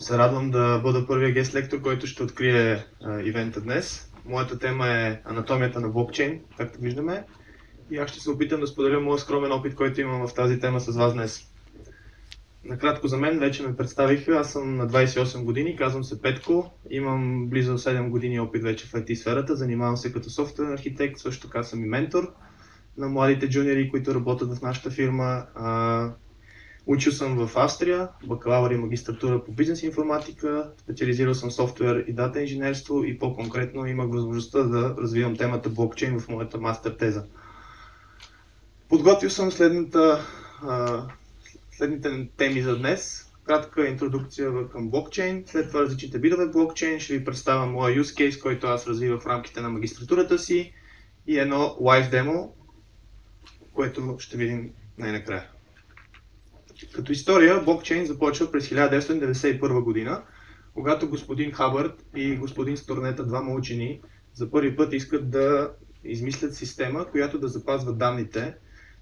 се радвам да бъда първия гест лектор, който ще открие ивента днес. Моята тема е анатомията на блокчейн, както виждаме. И аз ще се опитам да споделя моя скромен опит, който имам в тази тема с вас днес. Накратко за мен, вече ме представиха, аз съм на 28 години, казвам се Петко, имам близо 7 години опит вече в IT сферата, занимавам се като софтуерен архитект, също така съм и ментор на младите джуниори, които работят в нашата фирма. Учил съм в Австрия, бакалавър и магистратура по бизнес информатика, специализирал съм софтуер и дата инженерство и по-конкретно имах възможността да развивам темата блокчейн в моята мастер теза. Подготвил съм следните теми за днес. Кратка интродукция към блокчейн, след това различните видове блокчейн, ще ви представя моя use case, който аз развивах в рамките на магистратурата си и едно live демо, което ще видим най-накрая. Като история, блокчейн започва през 1991 година, когато господин Хабърд и господин Сторнета, двама учени, за първи път искат да измислят система, която да запазва данните,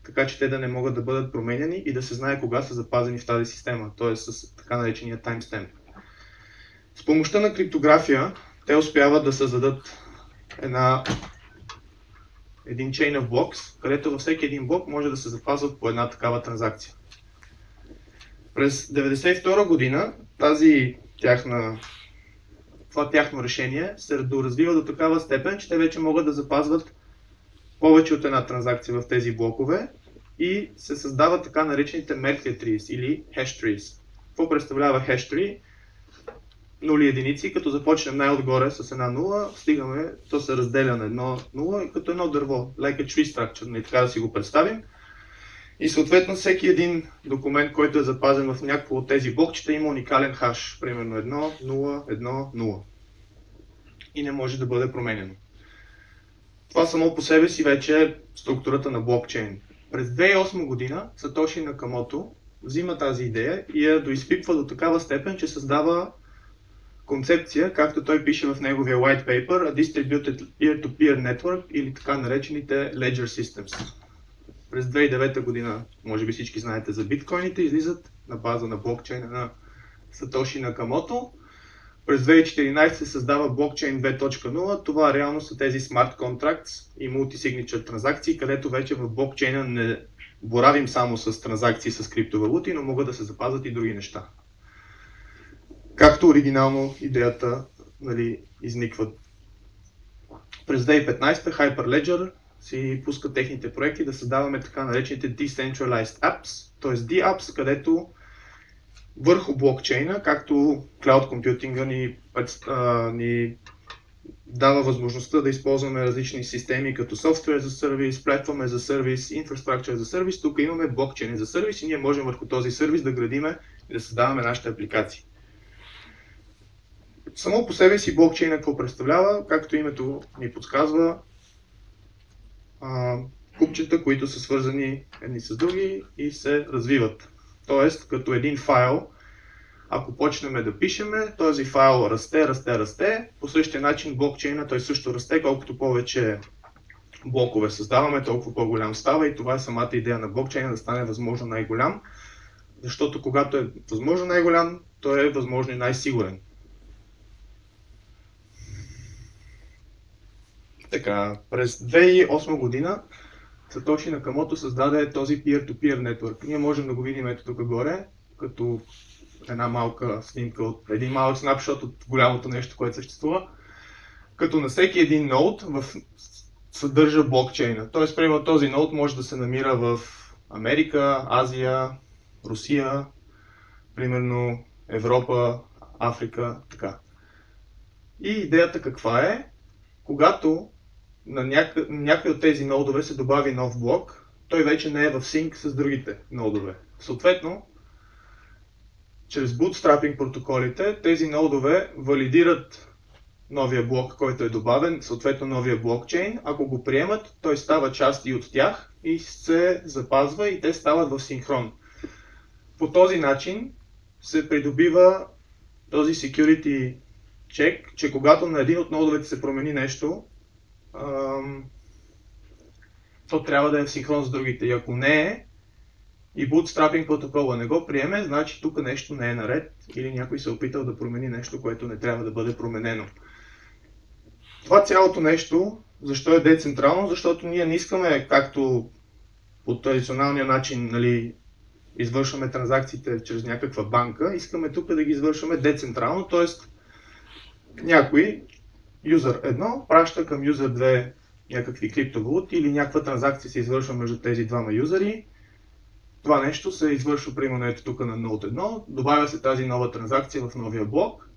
така че те да не могат да бъдат променяни и да се знае кога са запазени в тази система, т.е. с така наречения timestamp. С помощта на криптография те успяват да създадат един chain of blocks, където във всеки един блок може да се запазва по една такава транзакция. През 1992 година това тяхно решение се доразвива до такава степен, че те вече могат да запазват повече от една транзакция в тези блокове и се създават така наречените Merkle trees или hash trees. Какво представлява hash tree? Нули единици, като започнем най-отгоре с една нула, стигаме, то се разделя на едно нула и като едно дърво, like a tree structure, така да си го представим. И съответно всеки един документ, който е запазен в някакво от тези блокчета, има уникален хаш, примерно 1, 0, 1, 0. И не може да бъде променено. Това само по себе си вече е структурата на блокчейн. През 2008 година Сатоши Накамото взима тази идея и я доизпипва до такава степен, че създава концепция, както той пише в неговия white paper, a distributed peer-to-peer network или така наречените ledger systems. През 2009 година, може би всички знаете за биткоините, излизат на база на блокчейна на Сатоши Накамото. През 2014 се създава блокчейн 2.0, това реално са тези smart contracts и multi-signature транзакции, където вече в блокчейна не боравим само с транзакции с криптовалути, но могат да се запазват и други неща. Както оригинално идеята изниква. През 2015 Hyperledger си пускат техните проекти да създаваме така наречените Decentralized Apps, т.е. D-Apps, където върху блокчейна, както Cloud Computing ни дава възможността да използваме различни системи като Software as a Service, Platform as a Service, Infrastructure as a Service, тук имаме блокчейн за сервис и ние можем върху този сервис да градиме и да създаваме нашите апликации. Само по себе си блокчейна какво представлява, както името ни подсказва, купчета, които са свързани едни с други и се развиват. Тоест, като един файл, ако почнем да пишеме, този файл расте, по същия начин блокчейна той също расте, колкото повече блокове създаваме, толкова по-голям става и това е самата идея на блокчейна да стане възможно най-голям, защото когато е възможно най-голям, той е възможно и най-сигурен. Така, през 2008 година Сатоши Накамото създаде този peer-to-peer network. Ние можем да го видим ето тук горе, като една малка снимка от един малък снапшот от голямото нещо, което съществува. Като на всеки един ноуд съдържа блокчейна. Тоест, примерно този ноуд може да се намира в Америка, Азия, Русия, примерно Европа, Африка, така. И идеята каква е? Когато на някой от тези ноудове се добави нов блок, той вече не е в синк с другите ноудове. Съответно, чрез bootstrapping протоколите, тези ноудове валидират новия блок, който е добавен, съответно новия блокчейн. Ако го приемат, той става част и от тях и се запазва и те стават в синхрон. По този начин се придобива този security check, че когато на един от ноудовете се промени нещо, то трябва да е в синхрон с другите. И ако не е, и bootstrapping протокола не го приеме, значи тук нещо не е наред или някой се е опитал да промени нещо, което не трябва да бъде променено. Това цялото нещо, защо е децентрално? Защото ние не искаме, както по традиционалния начин, нали, извършваме транзакциите чрез някаква банка, искаме тук да ги извършваме децентрално, т.е. някой юзър 1 праща към юзър 2 някакви криптовалути или някаква транзакция се извършва между тези двама юзери. Това нещо се извършва примерно ето тук на ноут 1, добавя се тази нова транзакция в новия блок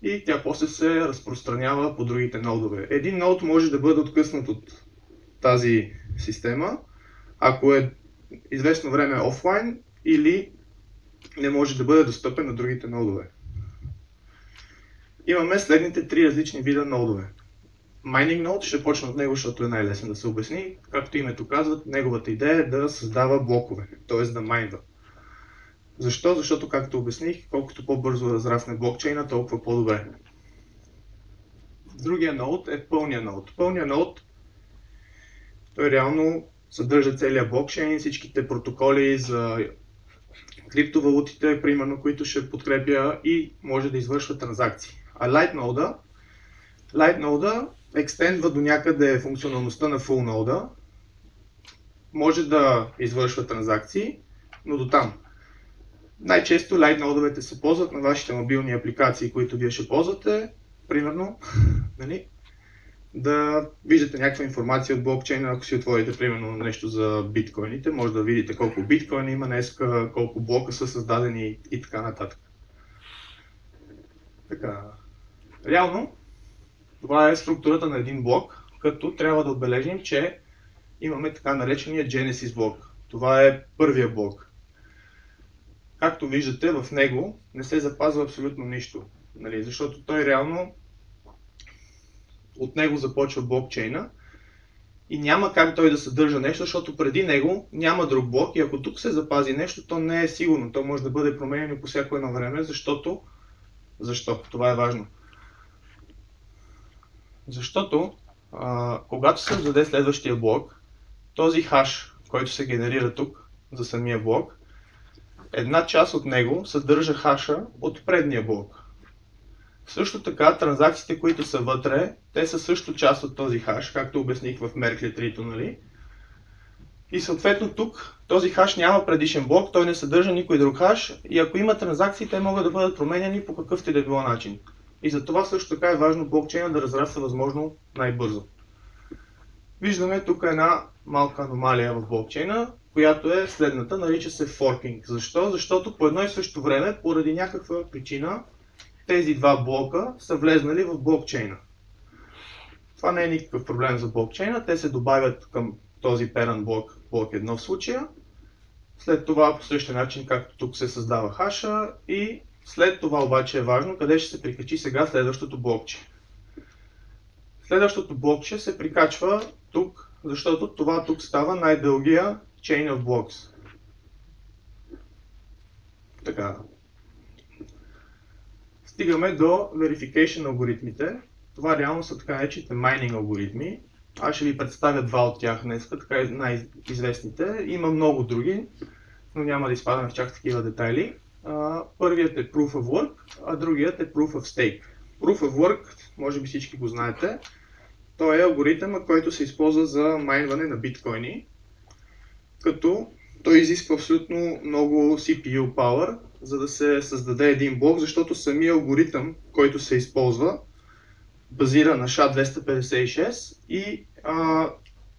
и тя после се разпространява по другите нодове. Един нод може да бъде откъснат от тази система, ако е известно време офлайн или не може да бъде достъпен на другите нодове. Имаме следните три различни вида нодове. Mining node, ще почна от него, защото е най-лесно да се обясни. Както името казват, неговата идея е да създава блокове, т.е. да майнва. Защо? Защото, както обясних, колкото по-бързо разрасне блокчейна, толкова по-добре. Другия нод е пълния нод. Пълния нод, той реално съдържа целия блокчейн, всичките протоколи за криптовалутите, примерно, които ще подкрепя и може да извършва транзакции. А Light node екстендва до някъде функционалността на Full node, може да извършва транзакции, но до там. Най-често Light node-овете се ползват на вашите мобилни апликации, които вие ще ползвате, примерно, нали, да виждате някаква информация от блокчейна, ако си отворите примерно нещо за биткоините, може да видите колко биткоина има днес, колко блока са създадени и така нататък. Така, реално, това е структурата на един блок, като трябва да отбележим, че имаме така наречения Genesis блок. Това е първия блок. Както виждате, в него не се запазва абсолютно нищо, нали, защото той реално от него започва блокчейна и няма как той да съдържа нещо, защото преди него няма друг блок и ако тук се запази нещо, то не е сигурно. То може да бъде променено по всяко едно време, защото... Защо? Това е важно. Защото, когато се създаде следващия блок, този хаш, който се генерира тук за самия блок, една част от него съдържа хаша от предния блок. Също така, транзакциите, които са вътре, те са също част от този хаш, както обясних в Merkle 3, нали? И съответно тук този хаш няма предишен блок, той не съдържа никой друг хаш и ако има транзакции, те могат да бъдат променяни по какъвто и да било начин. И за това също така е важно блокчейна да разраства възможно най-бързо. Виждаме тук една малка аномалия в блокчейна, която е следната, нарича се форкинг. Защо? Защото по едно и също време, поради някаква причина, тези два блока са влезнали в блокчейна. Това не е никакъв проблем за блокчейна, те се добавят към този parent блок, блок 1 в случая. След това по същия начин, както тук се създава хаша и след това обаче е важно къде ще се прикачи сега следващото блокче. Следващото блокче се прикачва тук, защото това тук става най-дългия chain of blocks. Така. Стигаме до verification алгоритмите. Това реално са така наречените mining алгоритми. Аз ще ви представя два от тях днес, така най-известните. Има много други, но няма да изпадаме в чак такива детайли. Първият е Proof of Work, а другият е Proof of Stake. Proof of Work, може би всички го знаете, той е алгоритъм, който се използва за майнване на биткоини, като той изисква абсолютно много CPU power, за да се създаде един блок, защото самия алгоритъм, който се използва, базира на SHA-256 и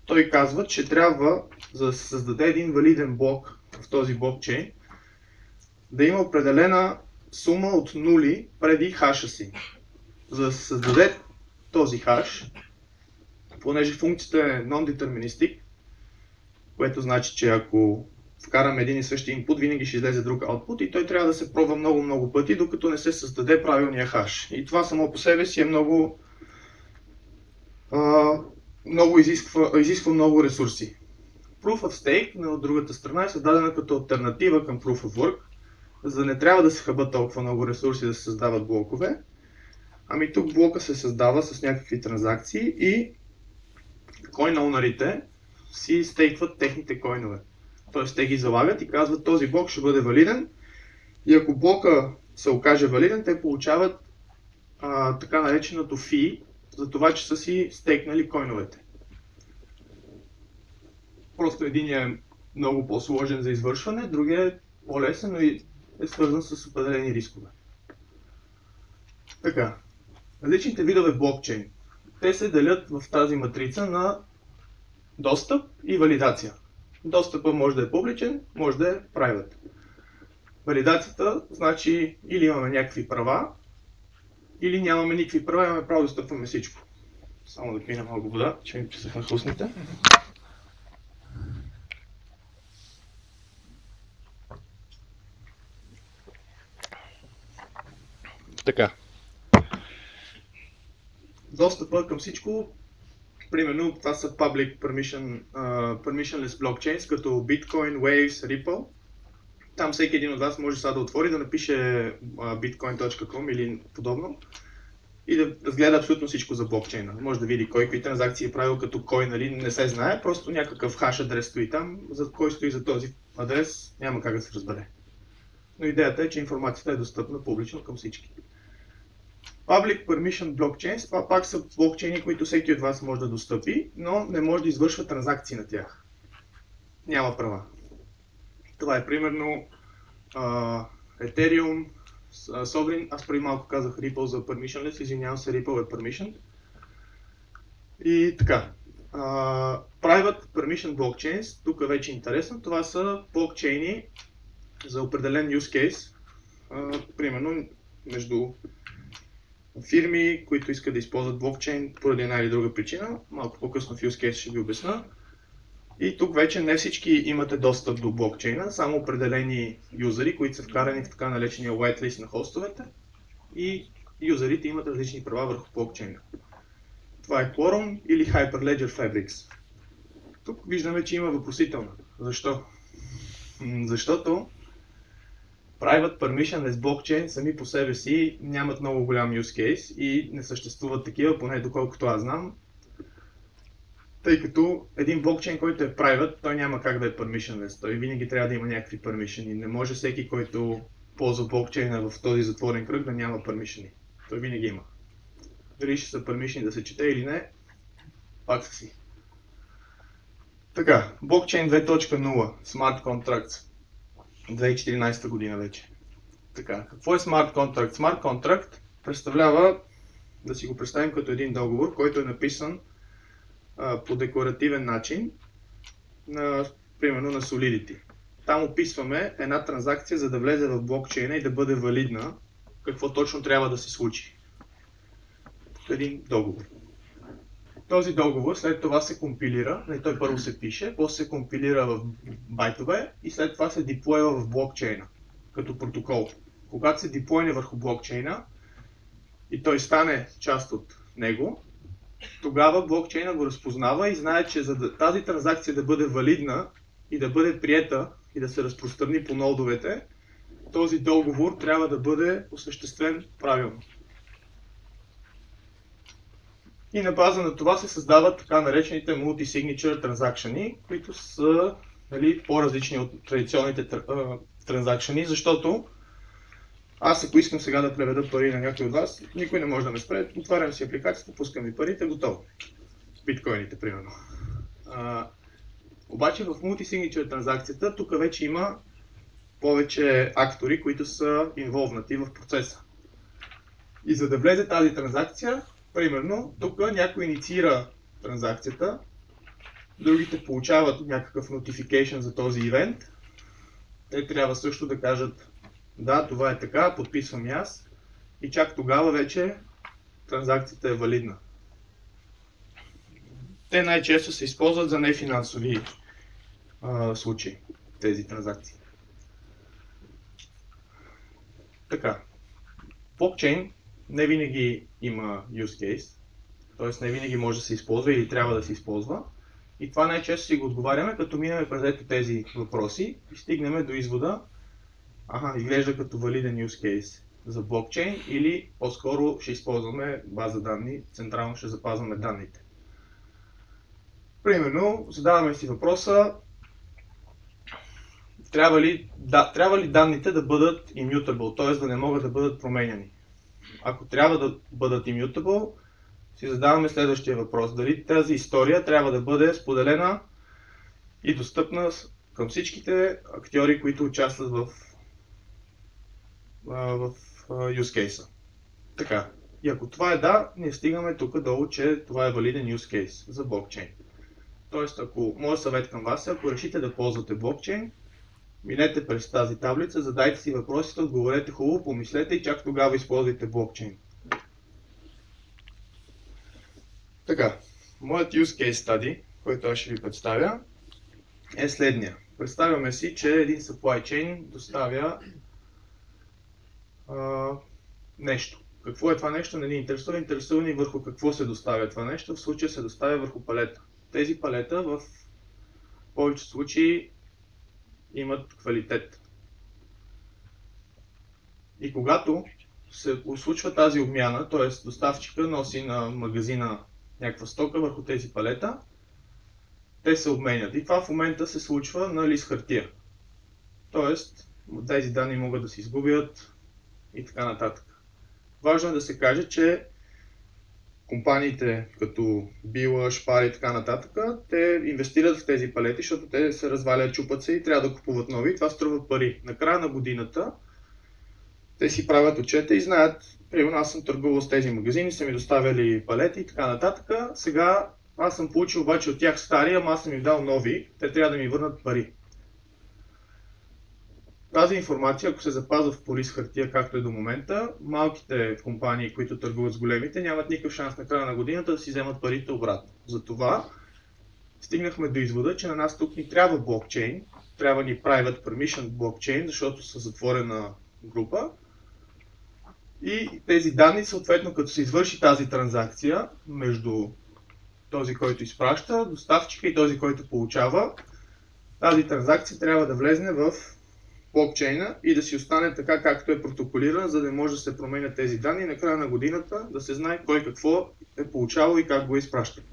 той казва, че трябва, за да се създаде един валиден блок в този блокчейн, да има определена сума от нули преди хаша си. За да се създаде този хаш, понеже функцията е non-deterministic, което значи, че ако вкараме един и същи input, винаги ще излезе друг output и той трябва да се пробва много пъти, докато не се създаде правилния хаш. И това само по себе си е много изисква много ресурси. Proof of Stake, от другата страна, е създадена като алтернатива към Proof of Work, за да не трябва да се хабат толкова много ресурси да се създават блокове. Ами тук блока се създава с някакви транзакции и coin ownerите си стейкват техните койнове. Т.е. те ги залагат и казват, този блок ще бъде валиден. И ако блока се окаже валиден, те получават така нареченото фи, за това, че са си стейкнали койновете. Просто единият е много по-сложен за извършване, другия е по-лесен, но и е свързан с определени рискове. Така, различните видове блокчейн. Те се делят в тази матрица на достъп и валидация. Достъпът може да е публичен, може да е private. Валидацията значи или имаме някакви права, или нямаме никакви права, имаме право да стъпваме всичко. Само да пина малко вода, че ми присъхна хрустните. Така. Достъпа към всичко, примерно това са public permissionless blockchains, като Bitcoin, Waves, Ripple. Там всеки един от вас може сега да отвори, да напише bitcoin.com или подобно и да разгледа абсолютно всичко за блокчейна. Може да види кой какви транзакции е правил като кой, нали, не се знае, просто някакъв хаш адрес стои там, за кой стои за този адрес няма как да се разбере. Но идеята е, че информацията е достъпна публично към всички. Public Permission Blockchains, това пак са блокчейни, които всеки от вас може да достъпи, но не може да извършва транзакции на тях. Няма права. Това е примерно Ethereum, Sovereign, аз преди малко казах Ripple за permissionless, извинявам се, Ripple е permission. И така, Private Permission Blockchains, тук вече е интересно, това са блокчейни за определен use case, примерно между фирми, които искат да използват блокчейн поради една или друга причина. Малко по-късно в use case ще ви обясна. И тук вече не всички имате достъп до блокчейна, само определени юзери, които са вкарани в така наречения whitelist на хостовете. И юзерите имат различни права върху блокчейна. Това е Quorum или Hyperledger Fabrics. Тук виждаме, че има въпросителна. Защо? Защото Private Permissionless Blockchain сами по себе си нямат много голям use case и не съществуват такива, поне доколкото аз знам. Тъй като един блокчейн, който е private, той няма как да е permissionless. Той винаги трябва да има някакви permission. Не може всеки, който ползва блокчейна в този затворен кръг, да няма permission. Той винаги има. Дали ще са permission да се чете или не, пак са си. Така, блокчейн 2.0, Smart Contracts. 2014 година вече. Така, какво е Smart Contract? Smart Contract представлява, да си го представим като един договор, който е написан по декларативен начин, примерно на Solidity. Там описваме една транзакция, за да влезе в блокчейна и да бъде валидна, какво точно трябва да се случи. Един договор. Този договор след това се компилира, той първо се пише, после се компилира в байтове и след това се деплойва в блокчейна, като протокол. Когато се деплойне върху блокчейна и той стане част от него, тогава блокчейна го разпознава и знае, че за тази транзакция да бъде валидна и да бъде приета и да се разпространи по нодовете, този договор трябва да бъде осъществен правилно. И на база на това се създават така наречените multi-signature транзакшени, които са, нали, по-различни от традиционните транзакшени, защото аз ако искам сега да преведа пари на някой от вас, никой не може да ме спре, отварям си апликацията, пускам ми парите, готово. Биткоините, примерно. Обаче в multi-signature транзакцията тук вече има повече актори, които са инволвнати в процеса. И за да влезе тази транзакция, примерно, тук някой инициира транзакцията, другите получават някакъв notification за този ивент. Те трябва също да кажат, да, това е така, подписвам и аз. И чак тогава вече транзакцията е валидна. Те най-често се използват за нефинансови случаи, тези транзакции. Така, блокчейн не винаги има use case, т.е. не винаги може да се използва или трябва да се използва. И това най-често си го отговаряме, като минем през ето тези въпроси и стигнем до извода, изглежда като валиден use case за блокчейн или по-скоро ще използваме база данни, централно ще запазваме данните. Примерно, задаваме си въпроса, трябва ли данните да бъдат immutable, т.е. да не могат да бъдат променяни. Ако трябва да бъдат immutable, си задаваме следващия въпрос. Дали тази история трябва да бъде споделена и достъпна към всичките актьори, които участват в use case-а. Така. И ако това е да, ние стигаме тук долу, че това е валиден use case за блокчейн. Тоест, моят съвет към вас е, ако решите да ползвате блокчейн, минете през тази таблица, задайте си въпросите, отговорете хубаво, помислете и чак тогава използвайте блокчейн. Така, моят use case study, който аз ще ви представя, е следния. Представяме си, че един supply chain доставя нещо. Какво е това нещо? Не ни интересува. Интересува ни върху какво се доставя това нещо. В случая се доставя върху палета. Тези палета в повечето случаи имат квалитет. И когато се случва тази обмяна, т.е. доставчика носи на магазина някаква стока върху тези палета, те се обменят. И това в момента се случва на лист хартия. Тоест, тези данни могат да се изгубят и така нататък. Важно е да се каже, че компаниите като Била, Шпар и така нататък, те инвестират в тези палети, защото те се развалят, чупат се и трябва да купуват нови. Това струва пари. На края на годината те си правят отчета и знаят, примерно аз съм търгувал с тези магазини, са ми доставяли палети и така нататък. Сега аз съм получил обаче от тях стари, ама аз съм им дал нови, те трябва да ми върнат пари. Тази информация, ако се запазва в полис хартия, както е до момента, малките компании, които търгуват с големите, нямат никакъв шанс на края на годината да си вземат парите обратно. Затова стигнахме до извода, че на нас тук ни трябва блокчейн, трябва ни private permission блокчейн, защото са затворена група. И тези данни, съответно, като се извърши тази транзакция между този, който изпраща, доставчика и този, който получава, тази транзакция трябва да влезне в блокчейна и да си остане така, както е протоколиран, за да може да се променят тези данни и на края на годината да се знае кой какво е получавал и как го е изпращал.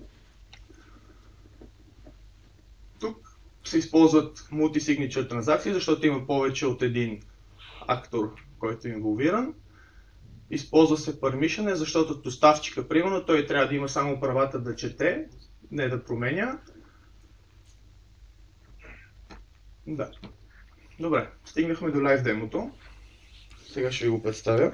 Тук се използват multi-signature транзакции, защото има повече от един актор, който е инволвиран. Използва се permission, защото доставчика, примерно, той трябва да има само правата да чете, не да променя. Да. Добре, стигнахме до лайв демото. Сега ще ви го представя.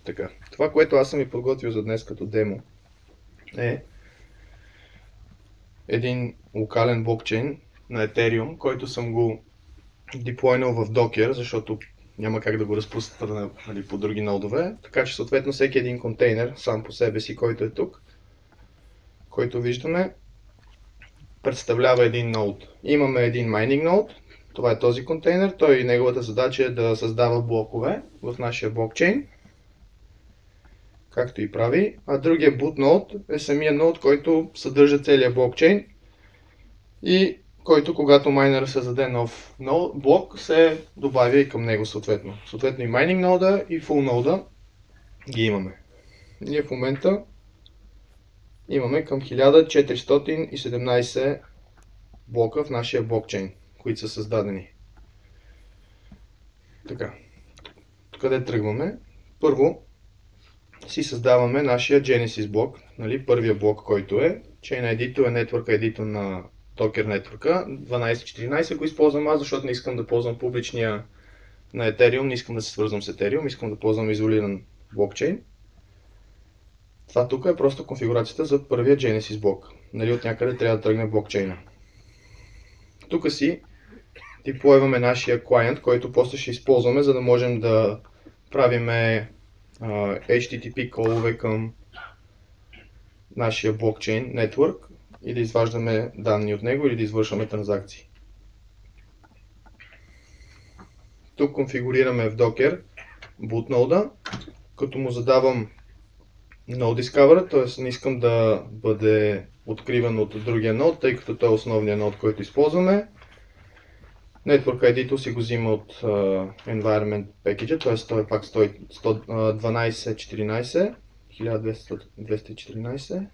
Така, това, което аз съм ви подготвил за днес като демо, е един локален блокчейн на Ethereum, който съм го деплойнал в Docker, защото няма как да го разпространя по други нодове. Така че съответно всеки един контейнер сам по себе си, който е тук, който виждаме, представлява един нод. Имаме един mining node, това е този контейнер, неговата задача е да създава блокове в нашия блокчейн, както и прави, а другия boot node е самия нод, който съдържа целия блокчейн и който, когато майнера създаде нов блок, се добавя и към него съответно. Съответно и mining нода и full нода ги имаме. Ние в момента имаме към 1417 блока в нашия блокчейн, които са създадени. Така, къде тръгваме? Първо си създаваме нашия Genesis блок, първия блок, който е Chain ID е Network ID на Docker Network 12.14 го използвам аз, защото не искам да ползвам публичния на Ethereum, не искам да се свързвам с Ethereum, искам да ползвам изолиран блокчейн. Това тук е просто конфигурацията за първия Genesis блок. От някъде трябва да тръгне блокчейна. Тук си деплойваме нашия клиент, който после ще използваме, за да можем да правиме HTTP колове към нашия блокчейн network и да изваждаме данни от него или да извършваме транзакции. Тук конфигурираме в Docker boot нода, като му задавам No Discover, т.е. не искам да бъде откриван от другия нод, тъй като той е основният нод, който използваме. Network ID-то си го взима от Environment Package, т.е. той е пак 12.14, 1214.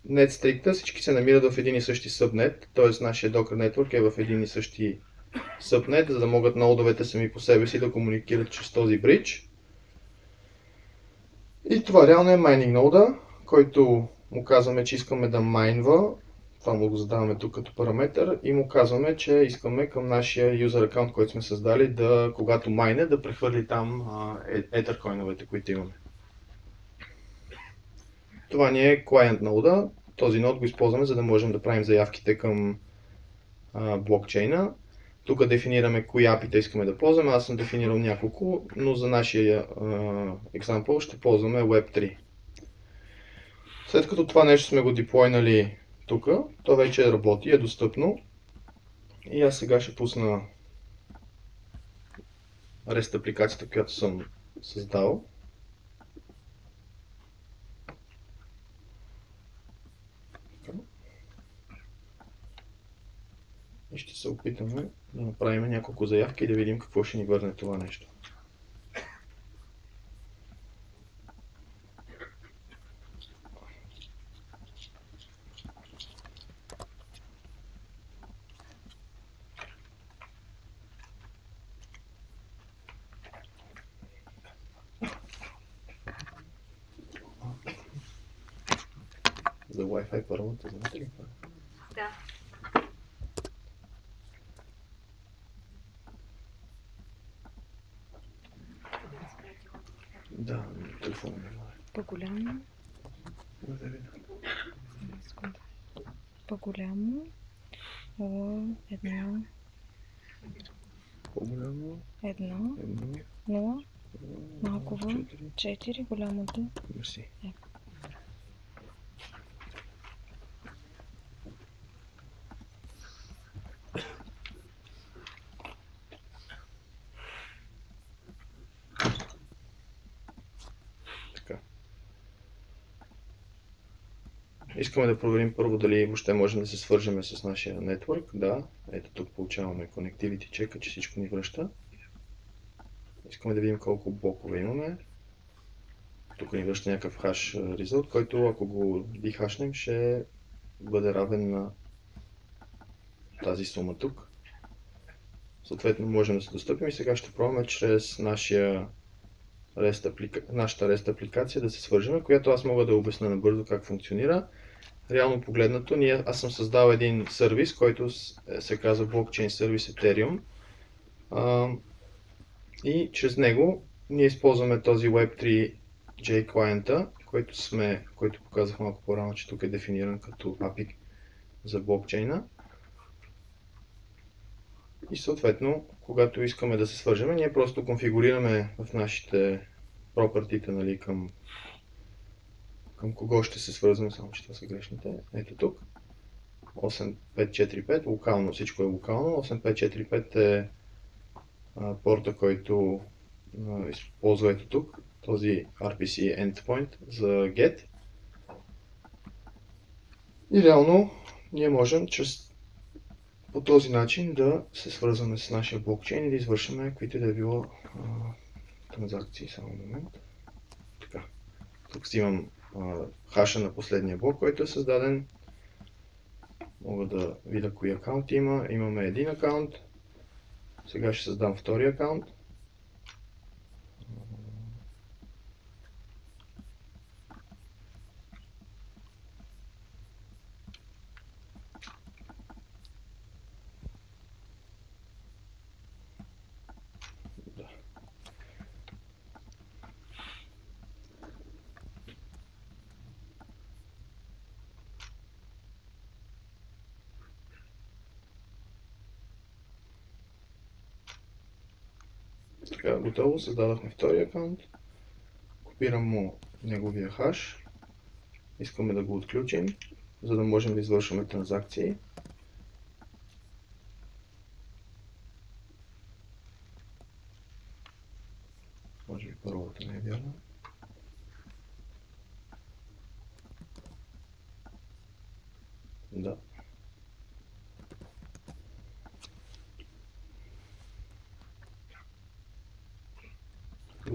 NetStrict, всички се намират в един и същи subnet, т.е. нашия Docker Network е в един и същи subnet, за да могат нодовете сами по себе си да комуникират чрез този бридж. И това реално е майнинг нода, който му казваме, че искаме да майнва. Това му го задаваме тук като параметър и му казваме, че искаме към нашия юзер аккаунт, който сме създали, да, когато майне, да прехвърли там етhercoin-овете, които имаме. Това ни е client нода. Този нод го използваме, за да можем да правим заявките към блокчейна. Тук дефинираме кои API-та искаме да ползваме. Аз съм дефинирал няколко, но за нашия екзампъл ще ползваме Web3. След като това нещо сме го деплойнали тук, то вече работи, е достъпно. И аз сега ще пусна REST апликацията, която съм създал. И ще се опитаме да направим няколко заявки и да видим какво ще ни върне това нещо. За Wi-Fi паролата, знаете ли? Да. Да, телефона не знае. По-голямо. Да видя. По-голямо. Едно. По-голямо. Едно. Едно. 0. Малко в 4. Голямото. Мерси. Така. Искаме да проверим първо дали въобще можем да се свържем с нашия нетворк. Да, ето тук получаваме Connectivity чека, че всичко ни връща. Искаме да видим колко блокове имаме. Тук ни връща някакъв хаш result, който ако го дехашнем ще бъде равен на тази сума тук. Съответно можем да се достъпим и сега ще пробваме чрез нашата REST апликация да се свържем, която аз мога да обясня набързо как функционира. Реално погледнато, аз съм създал един сервис, който се казва Blockchain Service Ethereum. И чрез него ние използваме този Web3J клиента, който показах малко по-рано, че тук е дефиниран като API за блокчейна. И съответно, когато искаме да се свържем, ние просто конфигурираме в нашите property-та, нали, към кого ще се свързваме, само че това са грешните. Ето тук. 8545, локално, всичко е локално. 8545 е порта, който използва ето тук, този RPC endpoint за GET. И реално ние можем по този начин да се свързваме с нашия блокчейн и да извършим каквито да е било транзакции. Само момент. Така. Тук взимам хаша на последния блок, който е създаден. Мога да видя кои акаунти има. Имаме един акаунт. Сега ще създам втори акаунт. Така, готово, създадохме втори акаунт. Копирам му неговия хаш. Искаме да го отключим, за да можем да извършваме транзакции. Може би паролата не е вярна.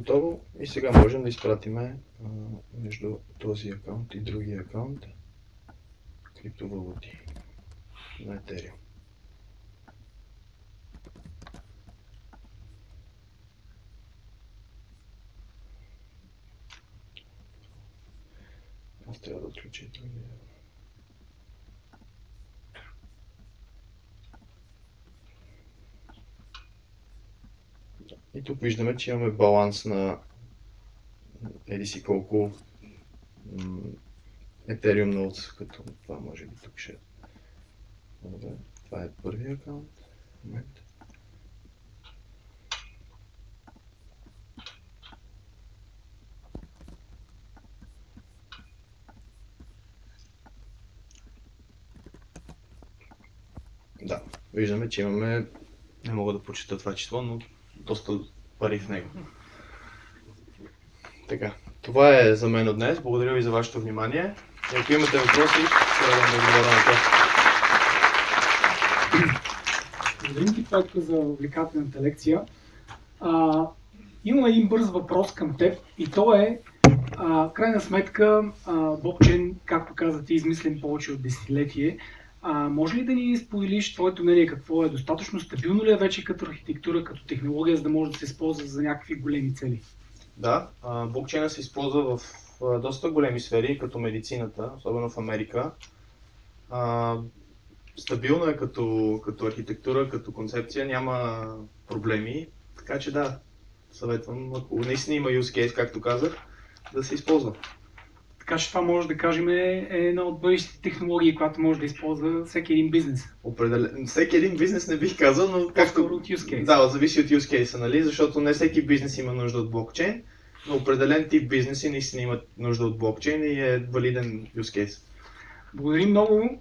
готово и сега можем да изпратиме между този акаунт и другия акаунт криптовалути на Ethereum. Аз трябва да отключа другия. И тук виждаме, че имаме баланс на еди си колко Ethereum Nodes, като това може би тук ще. Добре, това е първия акаунт. Момент. Да, виждаме, че имаме, не мога да прочета това число, но доста пари в него. Така, това е за мен от днес. Благодаря ви за вашето внимание. И ако имате въпроси, ще радвам да отговоря на тях. Благодарим ти, Петко, за увлекателната лекция. Имам един бърз въпрос към теб и то е, крайна сметка, блокчейн, както каза ти, измислен повече от десетилетие. Може ли да ни споделиш твоето мнение, какво е достатъчно стабилно ли е вече като архитектура, като технология, за да може да се използва за някакви големи цели? Да, блокчейна се използва в доста големи сфери, като медицината, особено в Америка. Стабилно е като архитектура, като концепция, няма проблеми. Така че да, съветвам, ако наистина има use case, както казах, да се използва. Така че това може да кажем е една от бъдещите технологии, която може да използва всеки един бизнес. Всеки един бизнес не бих казал, но както... От use case. Да, зависи от use case, нали? Защото не всеки бизнес има нужда от блокчейн, но определен тип бизнеси наистина имат нужда от блокчейн и е валиден use case. Благодарим много.